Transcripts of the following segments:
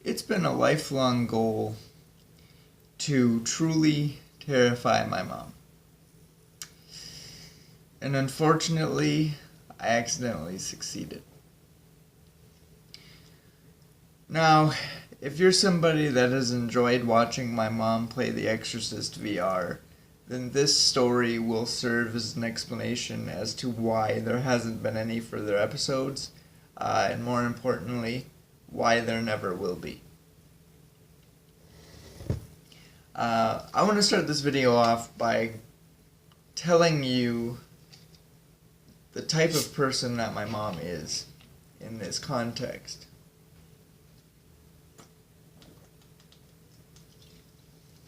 It's been a lifelong goal to truly terrify my mom. And unfortunately, I accidentally succeeded. Now, if you're somebody that has enjoyed watching my mom play The Exorcist VR, then this story will serve as an explanation as to why there hasn't been any further episodes, and more importantly, why there never will be. I want to start this video off by telling you the type of person that my mom is in this context.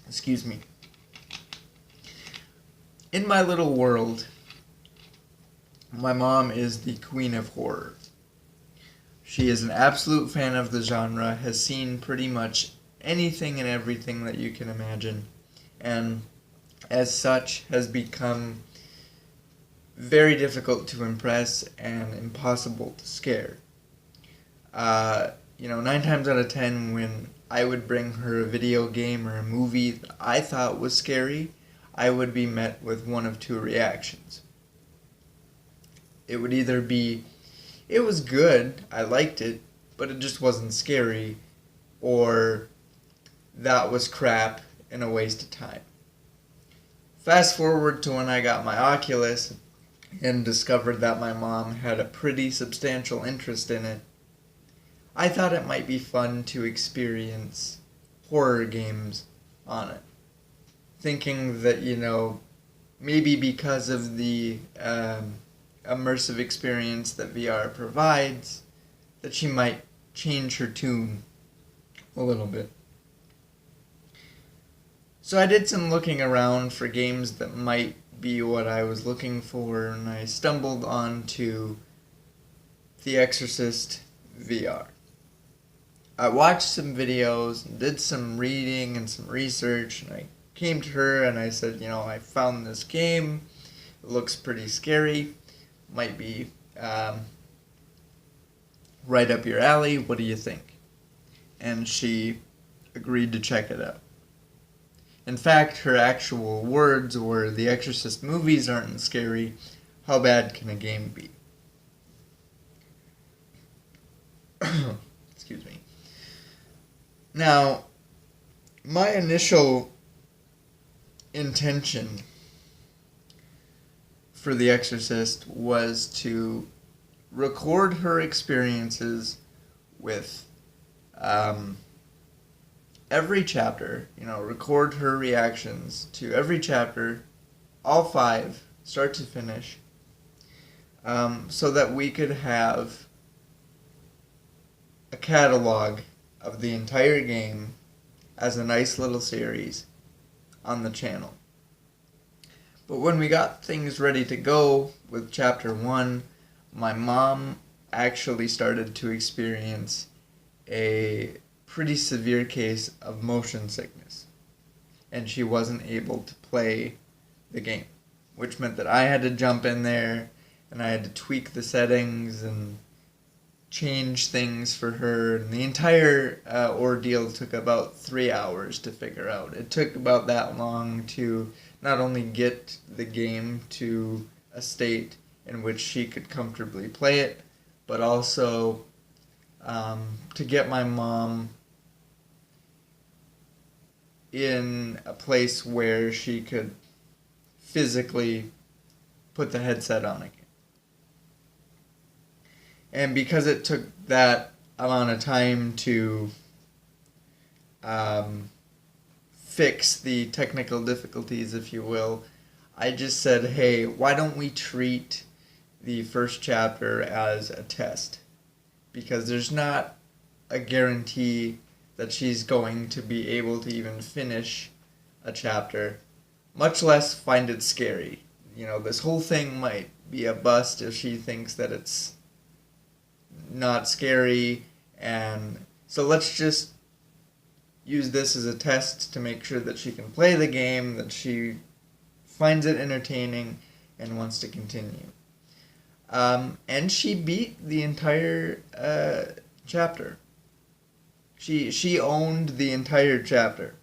Excuse me. In my little world, my mom is the queen of horror. She is an absolute fan of the genre, has seen pretty much anything and everything that you can imagine, and as such has become very difficult to impress and impossible to scare. 9 times out of 10 when I would bring her a video game or a movie that I thought was scary, I would be met with one of two reactions. It would either be, it was good, I liked it, but it just wasn't scary, or that was crap and a waste of time. Fast forward to when I got my Oculus and discovered that my mom had a pretty substantial interest in it. I thought it might be fun to experience horror games on it. Thinking that, maybe because of the immersive experience that VR provides, that she might change her tune a little bit. So I did some looking around for games that might be what I was looking for, and I stumbled onto The Exorcist VR. I watched some videos and did some reading and some research, and I came to her and I said, I found this game. It looks pretty scary. Might be right up your alley. What do you think? And she agreed to check it out. In fact, her actual words were, "The Exorcist movies aren't scary. How bad can a game be?" Excuse me. Now, my initial intention for The Exorcist was to record her experiences with every chapter, record her reactions to every chapter, all 5, start to finish, so that we could have a catalog of the entire game as a nice little series on the channel. But when we got things ready to go with chapter 1, my mom actually started to experience a pretty severe case of motion sickness, and she wasn't able to play the game, which meant that I had to jump in there and I had to tweak the settings and change things for her, and the entire ordeal took about 3 hours to figure out. It took about that long to not only get the game to a state in which she could comfortably play it, but also to get my mom in a place where she could physically put the headset on again. And because it took that amount of time to fix the technical difficulties, if you will, I just said, hey, why don't we treat the first chapter as a test? Because there's not a guarantee that she's going to be able to even finish a chapter, much less find it scary. This whole thing might be a bust if she thinks that it's not scary, and so let's just use this as a test to make sure that she can play the game, that she finds it entertaining and wants to continue. And she beat the entire chapter. She owned the entire chapter.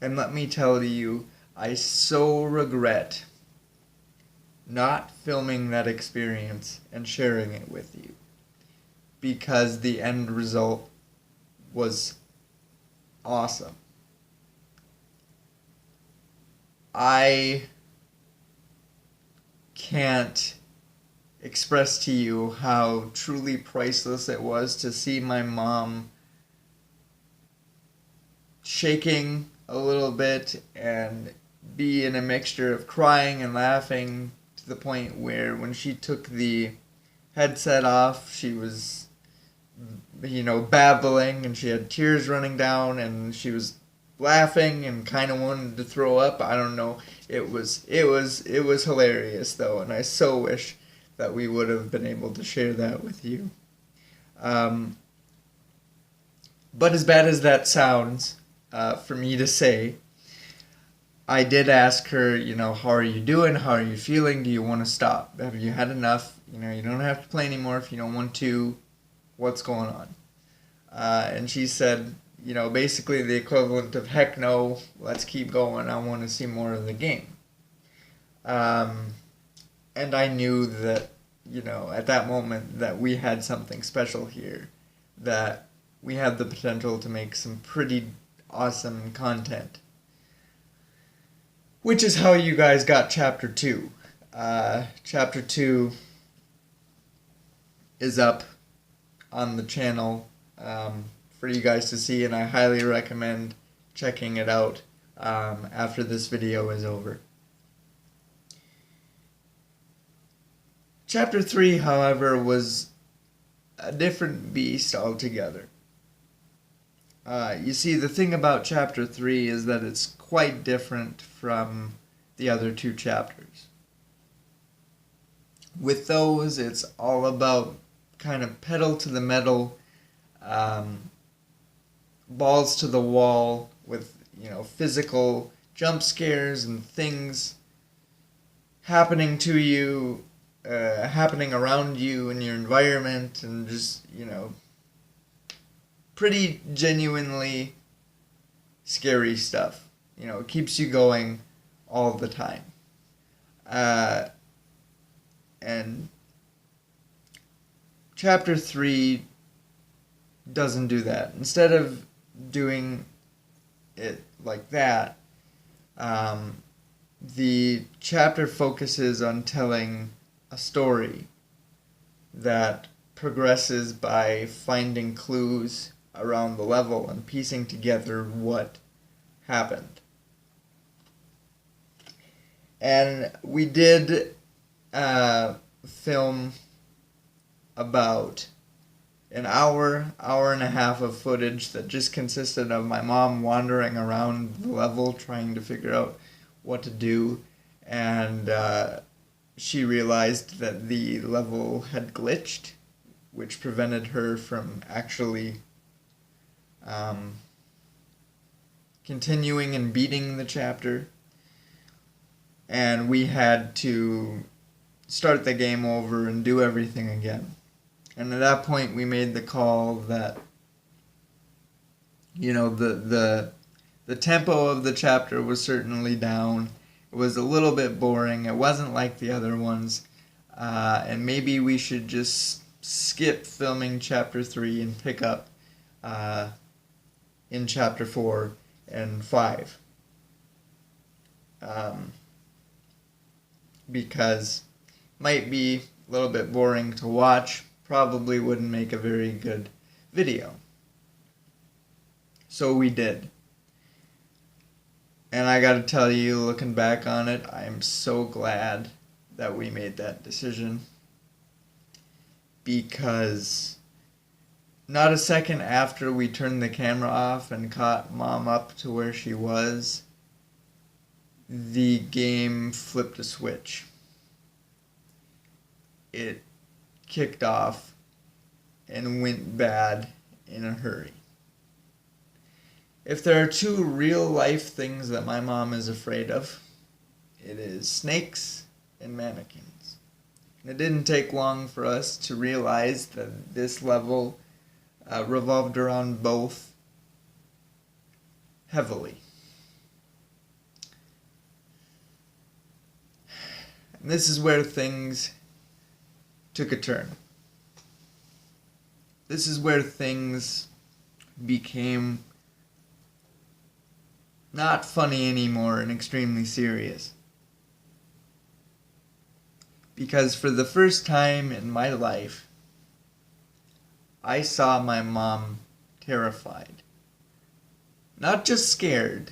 And let me tell you, I so regret not filming that experience and sharing it with you, because the end result was awesome. I can't express to you how truly priceless it was to see my mom shaking a little bit and be in a mixture of crying and laughing, to the point where when she took the headset off, she was, babbling, and she had tears running down, and she was laughing and kind of wanted to throw up. I don't know. It was hilarious though, and I so wish that we would have been able to share that with you. But as bad as that sounds, for me to say, I did ask her, how are you doing? How are you feeling? Do you want to stop? Have you had enough? You don't have to play anymore if you don't want to. What's going on? And she said, basically the equivalent of heck no, let's keep going. I want to see more of the game. And I knew that, at that moment that we had something special here, that we had the potential to make some pretty awesome content. Which is how you guys got Chapter 2. Chapter 2 is up on the channel for you guys to see, and I highly recommend checking it out after this video is over. Chapter 3, however, was a different beast altogether. You see, the thing about Chapter 3 is that it's quite different from the other two chapters. With those, it's all about kind of pedal to the metal, balls to the wall, with, physical jump scares and things happening to you, happening around you in your environment, and just, pretty genuinely scary stuff. It keeps you going all the time. And Chapter 3 doesn't do that. Instead of doing it like that, the chapter focuses on telling a story that progresses by finding clues around the level and piecing together what happened. And we did film about an hour and a half of footage that just consisted of my mom wandering around the level trying to figure out what to do, and she realized that the level had glitched, which prevented her from actually continuing and beating the chapter, and we had to start the game over and do everything again. And at that point we made the call that, the tempo of the chapter was certainly down. It was a little bit boring. It wasn't like the other ones. And maybe we should just skip filming Chapter 3 and pick up in Chapter 4 and 5. Because it might be a little bit boring to watch. Probably wouldn't make a very good video. So we did. And I gotta tell you, looking back on it, I am so glad that we made that decision. Because not a second after we turned the camera off and caught Mom up to where she was, the game flipped a switch. It kicked off and went bad in a hurry. If there are two real life things that my mom is afraid of, it is snakes and mannequins. And it didn't take long for us to realize that this level revolved around both heavily. And this is where things took a turn. This is where things became not funny anymore and extremely serious. Because for the first time in my life, I saw my mom terrified. Not just scared,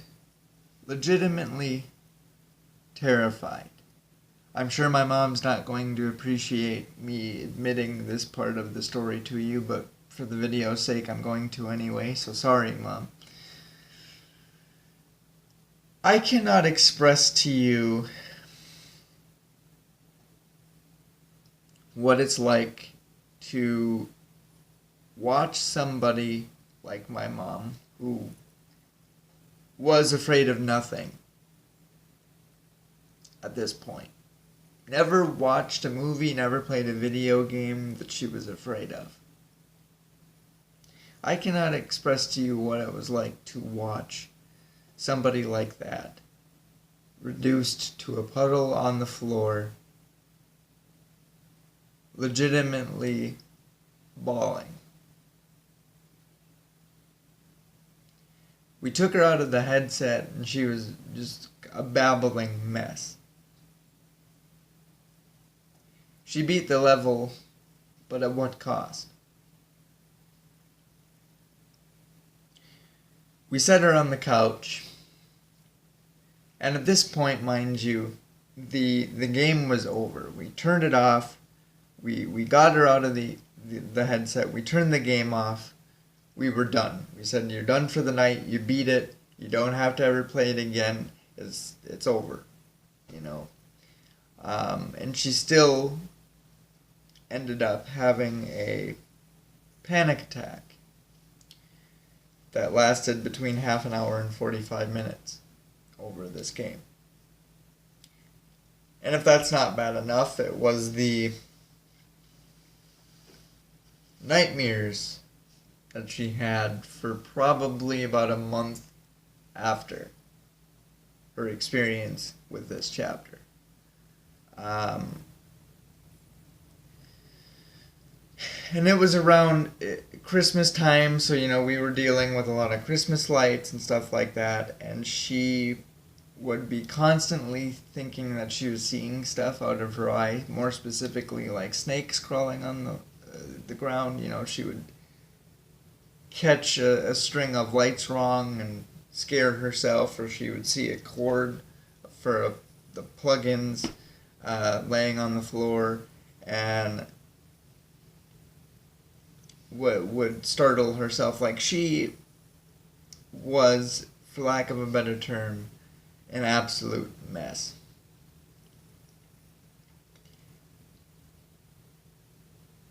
legitimately terrified. I'm sure my mom's not going to appreciate me admitting this part of the story to you, but for the video's sake, I'm going to anyway, so sorry, Mom. I cannot express to you what it's like to watch somebody like my mom, who was afraid of nothing at this point. Never watched a movie, never played a video game that she was afraid of. I cannot express to you what it was like to watch somebody like that, reduced to a puddle on the floor, legitimately bawling. We took her out of the headset and she was just a babbling mess. She beat the level, but at what cost? We set her on the couch, and at this point, mind you, the game was over. We turned it off, we got her out of the headset, we turned the game off, we were done. We said, you're done for the night, you beat it, you don't have to ever play it again, it's over, you know. And she still ended up having a panic attack that lasted between half an hour and 45 minutes over this game. And if that's not bad enough, it was the nightmares that she had for probably about a month after her experience with this chapter. And it was around Christmas time, so, you know, we were dealing with a lot of Christmas lights and stuff like that, and she would be constantly thinking that she was seeing stuff out of her eye, more specifically like snakes crawling on the ground. You know, she would catch a string of lights wrong and scare herself, or she would see a cord for the plugins laying on the floor, and would startle herself. Like, she was, for lack of a better term, an absolute mess.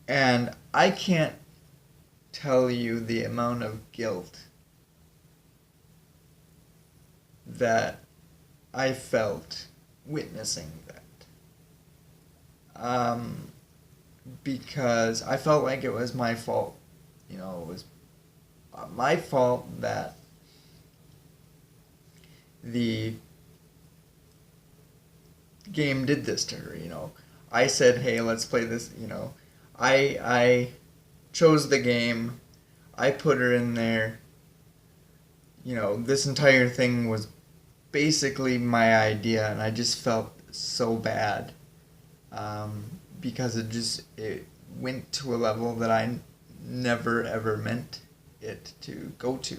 And I can't tell you the amount of guilt that I felt witnessing that. Because I felt like it was my fault. You know, it was my fault that the game did this to her, you know. I said, hey, let's play this, you know. I chose the game. I put her in there. You know, this entire thing was basically my idea, and I just felt so bad. Because it went to a level that I never ever meant it to go to.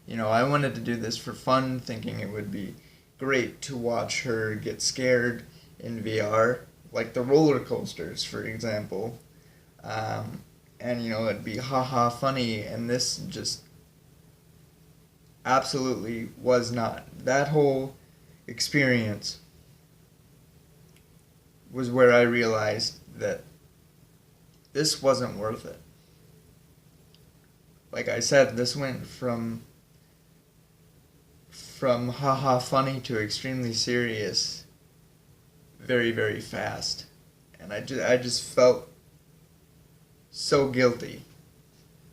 You know, I wanted to do this for fun, thinking it would be great to watch her get scared in VR, like the roller coasters, for example. And, you know, it'd be haha funny, and this just absolutely was not. That whole experience was where I realized that this wasn't worth it. Like I said, this went from haha funny to extremely serious very, very fast. And I just felt so guilty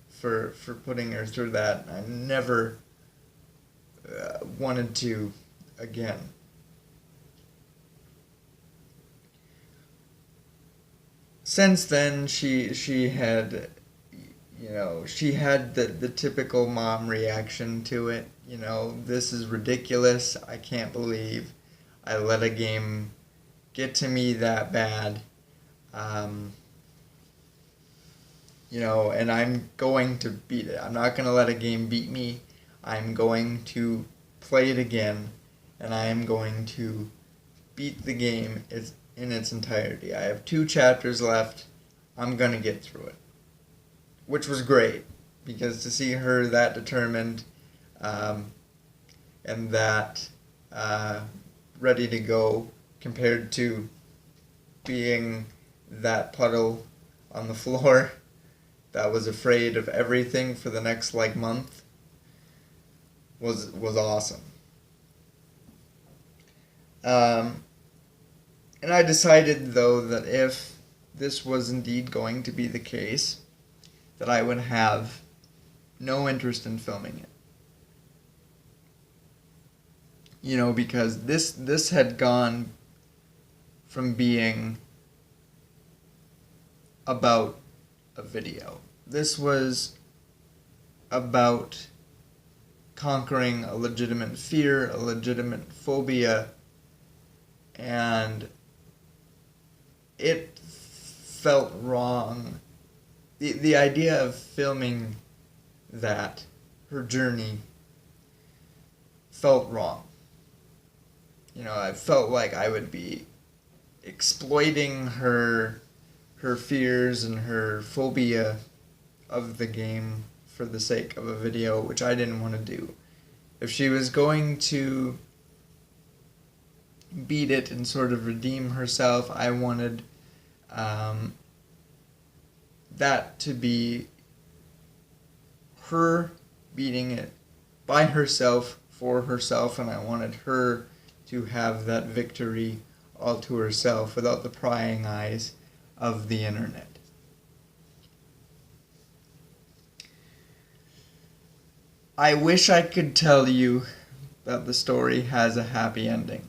for putting her through that. I never wanted to again. Since then, she had, she had the typical mom reaction to it. This is ridiculous. I can't believe I let a game get to me that bad. Um, and I'm going to beat it. I'm not going to let a game beat me. I'm going to play it again, and I am going to beat the game in its entirety. I have 2 chapters left. I'm going to get through it. Which was great, because to see her that determined and that ready to go compared to being that puddle on the floor that was afraid of everything for the next month was awesome. And I decided, though, that if this was indeed going to be the case, that I would have no interest in filming it. Because this had gone from being about a video. This was about conquering a legitimate fear, a legitimate phobia, and it felt wrong. The idea of filming that, her journey, felt wrong. I felt like I would be exploiting her fears and her phobia of the game for the sake of a video, which I didn't want to do. If she was going to beat it and sort of redeem herself, I wanted that to be her beating it by herself, for herself, and I wanted her to have that victory all to herself without the prying eyes of the internet. I wish I could tell you that the story has a happy ending.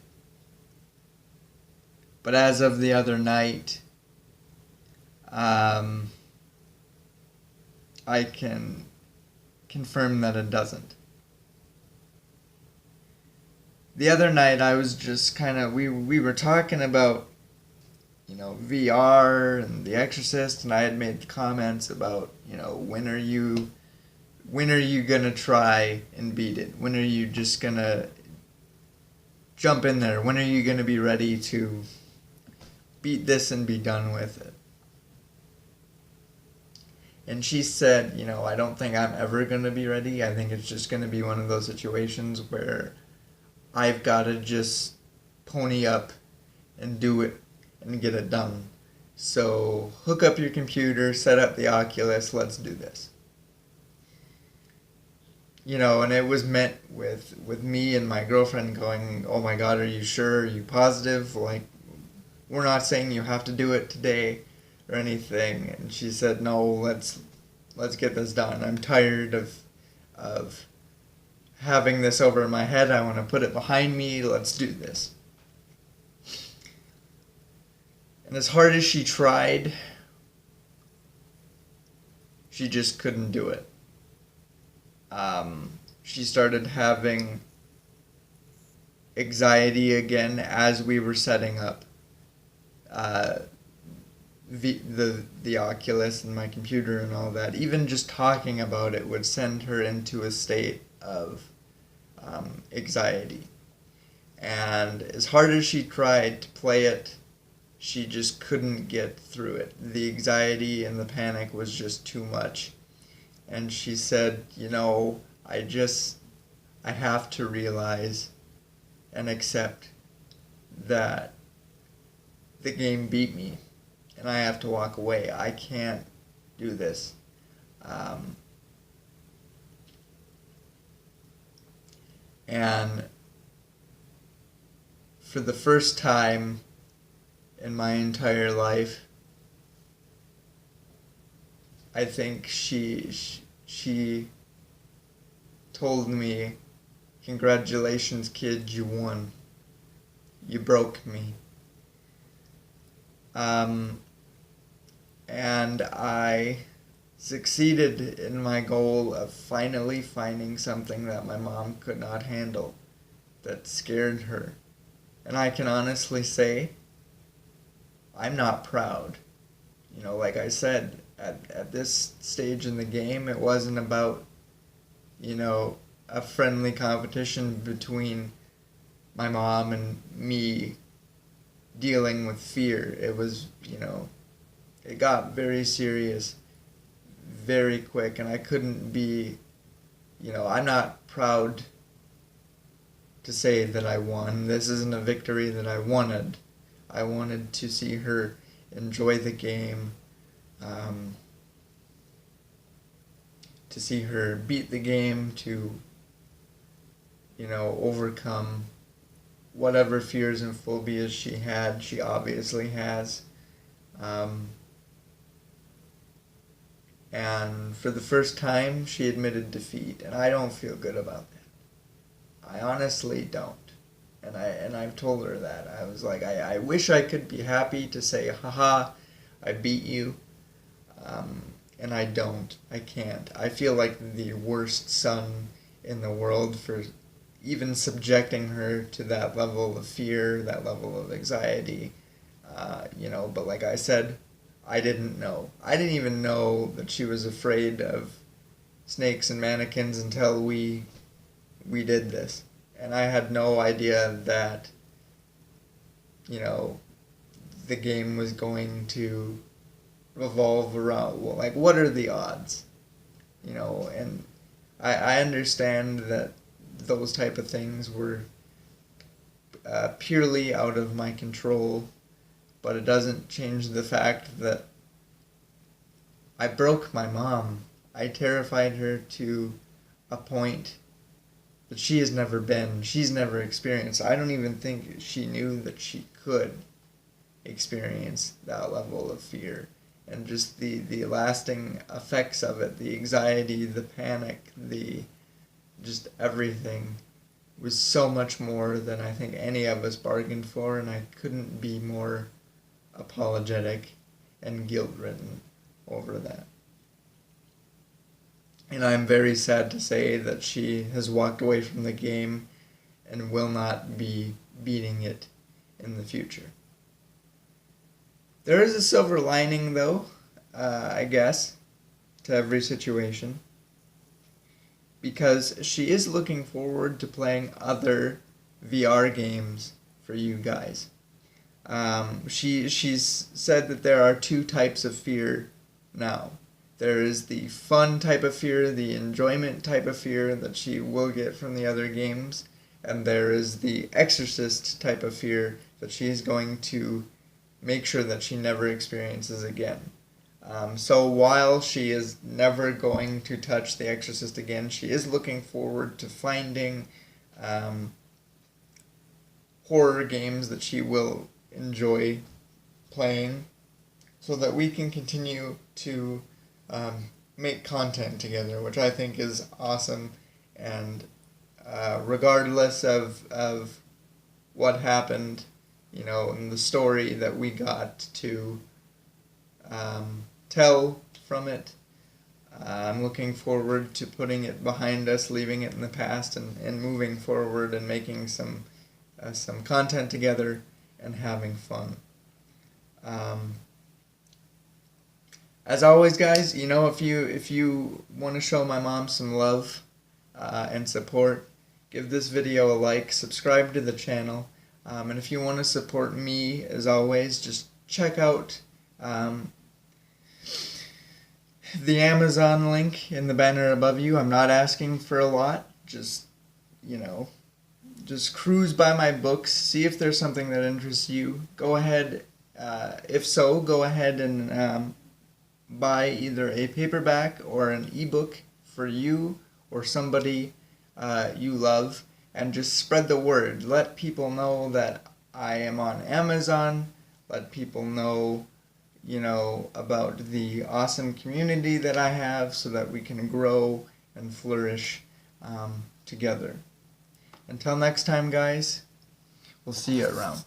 But as of the other night, I can confirm that it doesn't. The other night I was just we were talking about, VR and The Exorcist, and I had made comments about, when are you gonna try and beat it? When are you just gonna jump in there? When are you gonna be ready to beat this and be done with it? And she said, I don't think I'm ever gonna be ready. I think it's just gonna be one of those situations where I've gotta just pony up and do it and get it done. So hook up your computer, set up the Oculus, let's do this. And it was met with me and my girlfriend going, oh my God, are you sure? Are you positive? We're not saying you have to do it today or anything. And she said, no, let's get this done. I'm tired of having this over in my head. I want to put it behind me. Let's do this. And as hard as she tried, she just couldn't do it. She started having anxiety again as we were setting up the Oculus and my computer and all that. Even just talking about it would send her into a state of anxiety. And as hard as she tried to play it, she just couldn't get through it. The anxiety and the panic was just too much. And she said, I have to realize and accept that the game beat me and I have to walk away. I can't do this. And for the first time in my entire life, I think she told me, Congratulations, kid, you won. You broke me. And I succeeded in my goal of finally finding something that my mom could not handle, that scared her. And I can honestly say, I'm not proud. Like I said, at this stage in the game, it wasn't about, a friendly competition between my mom and me dealing with fear. It was, it got very serious very quick, and I couldn't be, I'm not proud to say that I won. This isn't a victory that I wanted. I wanted to see her enjoy the game, to see her beat the game, to, overcome whatever fears and phobias she had. She obviously has. And for the first time, she admitted defeat, and I don't feel good about that. I honestly don't. And I've told her that. I was like, I wish I could be happy to say, haha, I beat you. And I don't. I can't. I feel like the worst son in the world for even subjecting her to that level of fear, that level of anxiety. But like I said, I didn't know. I didn't even know that she was afraid of snakes and mannequins until we did this. And I had no idea that, the game was going to revolve around, well, like, what are the odds? And I understand that those type of things were purely out of my control, but it doesn't change the fact that I broke my mom. I terrified her to a point that she has never been, she's never experienced. I don't even think she knew that she could experience that level of fear. And just the lasting effects of it, the anxiety, the panic, just everything was so much more than I think any of us bargained for, and I couldn't be more apologetic and guilt-ridden over that. And I'm very sad to say that she has walked away from the game and will not be beating it in the future. There is a silver lining, though, I guess, to every situation, because she is looking forward to playing other VR games for you guys. She's said that there are two types of fear now. There is the fun type of fear, the enjoyment type of fear that she will get from the other games, and there is the Exorcist type of fear that she's going to make sure that she never experiences again. So while she is never going to touch The Exorcist again, she is looking forward to finding horror games that she will enjoy playing so that we can continue to make content together, which I think is awesome. And regardless of what happened, in the story that we got to tell from it, I'm looking forward to putting it behind us, leaving it in the past, and moving forward and making some content together and having fun. As always, guys, if you want to show my mom some love and support, give this video a like, subscribe to the channel, and if you want to support me, as always, just check out the Amazon link in the banner above you. I'm not asking for a lot. Just cruise by my books, see if there's something that interests you. Go ahead, if so, go ahead and buy either a paperback or an ebook for you or somebody you love, and just spread the word. Let people know that I am on Amazon. Let people know, about the awesome community that I have so that we can grow and flourish together. Until next time, guys, we'll see you around.